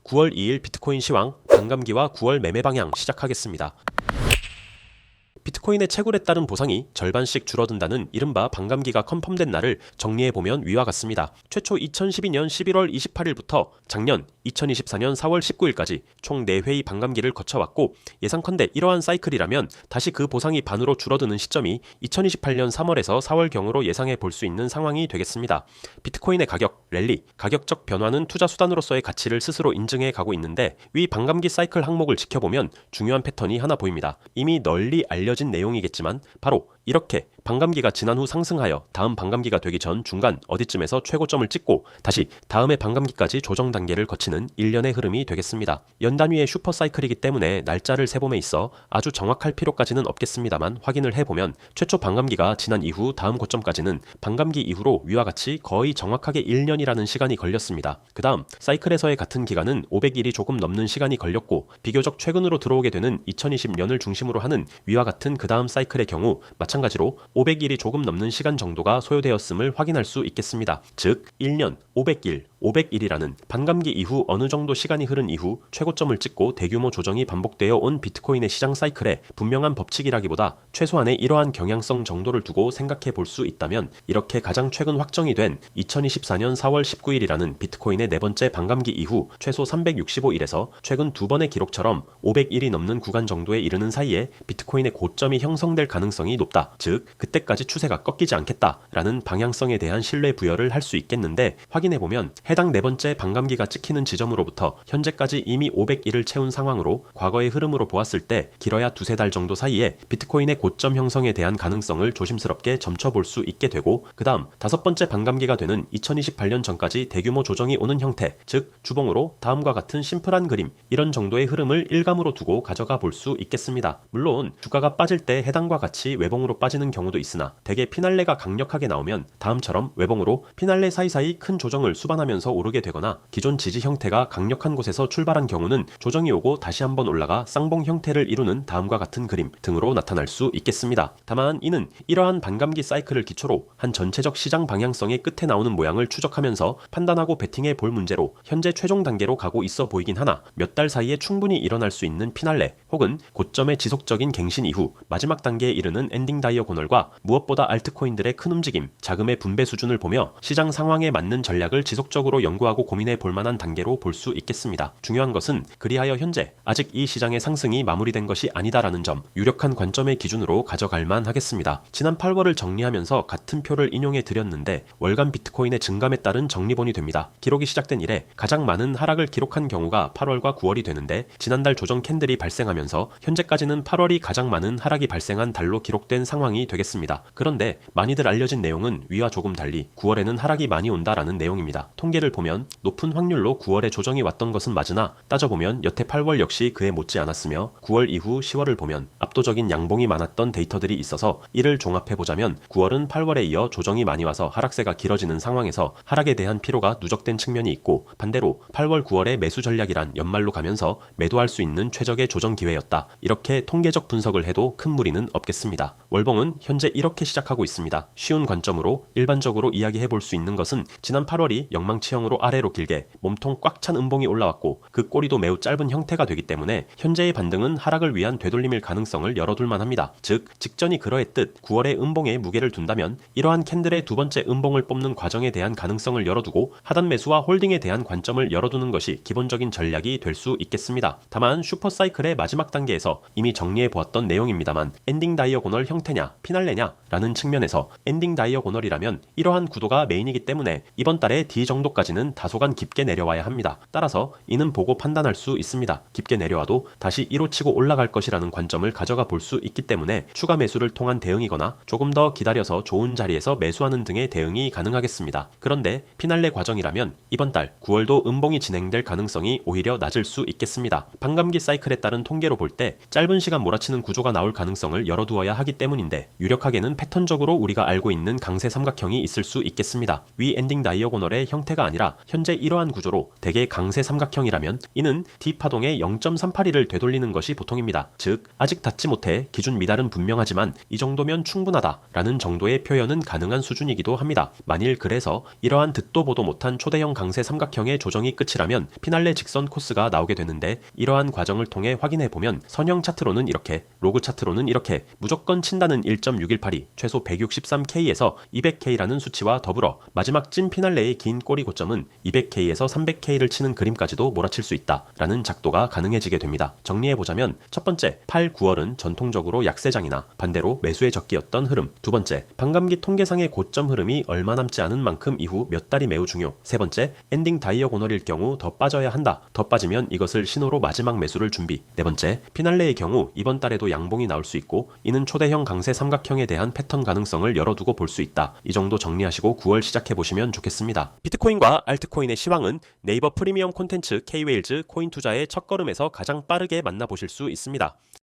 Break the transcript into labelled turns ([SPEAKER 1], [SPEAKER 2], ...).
[SPEAKER 1] 9월 2일 비트코인 시황, 반감기와 9월 매매 방향 시작하겠습니다. 비트코인의 채굴에 따른 보상이 절반씩 줄어든다는 이른바 반감기가 컨펌된 날을 정리해보면 위와 같습니다. 최초 2012년 11월 28일부터 작년 2024년 4월 19일까지 총 4회의 반감기를 거쳐왔고, 예상컨대 이러한 사이클이라면 다시 그 보상이 반으로 줄어드는 시점이 2028년 3월에서 4월경으로 예상해 볼 수 있는 상황이 되겠습니다. 비트코인의 가격, 랠리, 가격적 변화는 투자 수단으로서의 가치를 스스로 인증해 가고 있는데, 위 반감기 사이클 항목을 지켜보면 중요한 패턴이 하나 보입니다. 이미 널리 알려진 내용이겠지만 바로 이렇게 반감기가 지난 후 상승하여 다음 반감기가 되기 전 중간 어디쯤에서 최고점을 찍고 다시 다음의 반감기까지 조정 단계를 거치는 일련의 흐름이 되겠습니다. 연단위의 슈퍼사이클이기 때문에 날짜를 세봄에 있어 아주 정확할 필요까지는 없겠습니다만, 확인을 해보면 최초 반감기가 지난 이후 다음 고점까지는 반감기 이후로 위와 같이 거의 정확하게 1년이라는 시간이 걸렸습니다. 그 다음 사이클에서의 같은 기간은 500일이 조금 넘는 시간이 걸렸고, 비교적 최근으로 들어오게 되는 2020년을 중심으로 하는 위와 같은 그 다음 사이클의 경우 마찬가지로 500일이 조금 넘는 시간 정도가 소요되었음을 확인할 수 있겠습니다. 즉 1년, 500일, 500일이라는 반감기 이후 어느 정도 시간이 흐른 이후 최고점을 찍고 대규모 조정이 반복되어 온 비트코인의 시장 사이클에 분명한 법칙이라기보다 최소한의 이러한 경향성 정도를 두고 생각해 볼 수 있다면, 이렇게 가장 최근 확정이 된 2024년 4월 19일이라는 비트코인의 네 번째 반감기 이후 최소 365일에서 최근 두 번의 기록처럼 500일이 넘는 구간 정도에 이르는 사이에 비트코인의 고점이 형성될 가능성이 높다. 즉 그때까지 추세가 꺾이지 않겠다라는 방향성에 대한 신뢰 부여를 할 수 있겠는데, 확인해보면 해당 네 번째 반감기가 찍히는 지점으로부터 현재까지 이미 500일을 채운 상황으로 과거의 흐름으로 보았을 때 길어야 두세 달 정도 사이에 비트코인의 고점 형성에 대한 가능성을 조심스럽게 점쳐볼 수 있게 되고, 그 다음 다섯 번째 반감기가 되는 2028년 전까지 대규모 조정이 오는 형태, 즉 주봉으로 다음과 같은 심플한 그림, 이런 정도의 흐름을 일감으로 두고 가져가 볼 수 있겠습니다. 물론 주가가 빠질 때 해당과 같이 외봉으로 빠지는 경우도 있으나, 대개 피날레가 강력하게 나오면 다음처럼 외봉으로 피날레 사이사이 큰 조정을 수반하면서 오르게 되거나, 기존 지지 형태가 강력한 곳에서 출발한 경우는 조정이 오고 다시 한번 올라가 쌍봉 형태를 이루는 다음과 같은 그림 등으로 나타날 수 있겠습니다. 다만 이는 이러한 반감기 사이클을 기초로 한 전체적 시장 방향성의 끝에 나오는 모양을 추적하면서 판단하고 베팅해 볼 문제로 현재 최종 단계로 가고 있어 보이긴 하나, 몇 달 사이에 충분히 일어날 수 있는 피날레 혹은 고점의 지속적인 갱신 이후 마지막 단계에 이르는 엔딩 다이어고널과 무엇보다 알트코인들의 큰 움직임, 자금의 분배 수준을 보며 시장 상황에 맞는 전략을 지속적으로 연구하고 고민해 볼 만한 단계로 볼 수 있겠습니다. 중요한 것은 그리하여 현재 아직 이 시장의 상승이 마무리된 것이 아니다라는 점, 유력한 관점의 기준으로 가져갈 만하겠습니다. 지난 8월을 정리하면서 같은 표를 인용해 드렸는데, 월간 비트코인의 증감에 따른 정리본이 됩니다. 기록이 시작된 이래 가장 많은 하락을 기록한 경우가 8월과 9월이 되는데, 지난달 조정 캔들이 발생하면서 현재까지는 8월이 가장 많은 하락이 발생한 달로 기록된 상황이 되겠습니다. 그런데 많이들 알려진 내용은 위와 조금 달리 9월에는 하락이 많이 온다라는 내용입니다. 통계를 보면 높은 확률로 9월에 조정이 왔던 것은 맞으나, 따져보면 여태 8월 역시 그에 못지 않았으며 9월 이후 10월을 보면 압도적인 양봉이 많았던 데이터들이 있어서, 이를 종합해보자면 9월은 8월에 이어 조정이 많이 와서 하락세가 길어지는 상황에서 하락에 대한 피로가 누적된 측면이 있고, 반대로 8월 9월의 매수 전략이란 연말로 가면서 매도할 수 있는 최적의 조정 기회였다. 이렇게 통계적 분석을 해도 큰 무리는 없겠습니다. 월봉은 현재 이렇게 시작하고 있습니다. 쉬운 관점으로 일반적으로 이야기해 볼 수 있는 것은, 지난 8월이 영망치형으로 아래로 길게 몸통 꽉 찬 음봉이 올라왔고 그 꼬리도 매우 짧은 형태가 되기 때문에 현재의 반등은 하락을 위한 되돌림일 가능성을 열어둘만 합니다. 즉 직전이 그러했듯 9월의 음봉에 무게를 둔다면 이러한 캔들의 두 번째 음봉을 뽑는 과정에 대한 가능성을 열어두고 하단 매수와 홀딩에 대한 관점을 열어두는 것이 기본적인 전략이 될 수 있겠습니다. 다만 슈퍼사이클의 마지막 단계에서 이미 정리해 보았던 내용입니다만, 엔딩 다이어고널 형태냐 피날레냐 라는 측면에서 엔딩 다이어고널이라면 이러한 구도가 메인이기 때문에 이번 달에 D 정도까지는 다소간 깊게 내려와야 합니다. 따라서 이는 보고 판단할 수 있습니다. 깊게 내려와도 다시 1호 치고 올라갈 것이라는 관점을 가져가 볼 수 있기 때문에 추가 매수를 통한 대응이거나 조금 더 기다려서 좋은 자리에서 매수하는 등의 대응이 가능하겠습니다. 그런데 피날레 과정이라면 이번 달 9월도 음봉이 진행될 가능성이 오히려 낮을 수 있겠습니다. 반감기 사이클에 따른 통계로 볼 때 짧은 시간 몰아치는 구조가 나올 가능성을 열어두어야 하기 때문인데, 유력 완벽하게는 패턴적으로 우리가 알고 있는 강세 삼각형이 있을 수 있겠습니다. 위 엔딩 다이어고널의 형태가 아니라 현재 이러한 구조로 대개 강세 삼각형이라면 이는 D파동의 0.382를 되돌리는 것이 보통입니다. 즉 아직 닿지 못해 기준 미달은 분명하지만 이 정도면 충분하다 라는 정도의 표현은 가능한 수준이기도 합니다. 만일 그래서 이러한 듣도 보도 못한 초대형 강세 삼각형의 조정이 끝이라면 피날레 직선 코스가 나오게 되는데, 이러한 과정을 통해 확인해보면 선형 차트로는 이렇게, 로그 차트로는 이렇게 무조건 친다는 1.618이 최소 163K에서 200K라는 수치와 더불어 마지막 찐 피날레의 긴 꼬리 고점은 200K에서 300K를 치는 그림까지도 몰아칠 수 있다 라는 작도가 가능해지게 됩니다. 정리해보자면 첫 번째, 8, 9월은 전통적으로 약세장이나 반대로 매수의 적기였던 흐름. 두 번째, 반감기 통계상의 고점 흐름이 얼마 남지 않은 만큼 이후 몇 달이 매우 중요. 세 번째, 엔딩 다이어고널일 경우 더 빠져야 한다. 더 빠지면 이것을 신호로 마지막 매수를 준비. 네 번째, 피날레의 경우 이번 달에도 양봉이 나올 수 있고 이는 초대형 강세 삼각형에 대한 패턴 가능성을 열어두고 볼 수 있다. 이 정도 정리하시고 9월 시작해보시면 좋겠습니다. 비트코인과 알트코인의 시황은 네이버 프리미엄 콘텐츠 K-웨일즈 코인 투자의 첫걸음에서 가장 빠르게 만나보실 수 있습니다.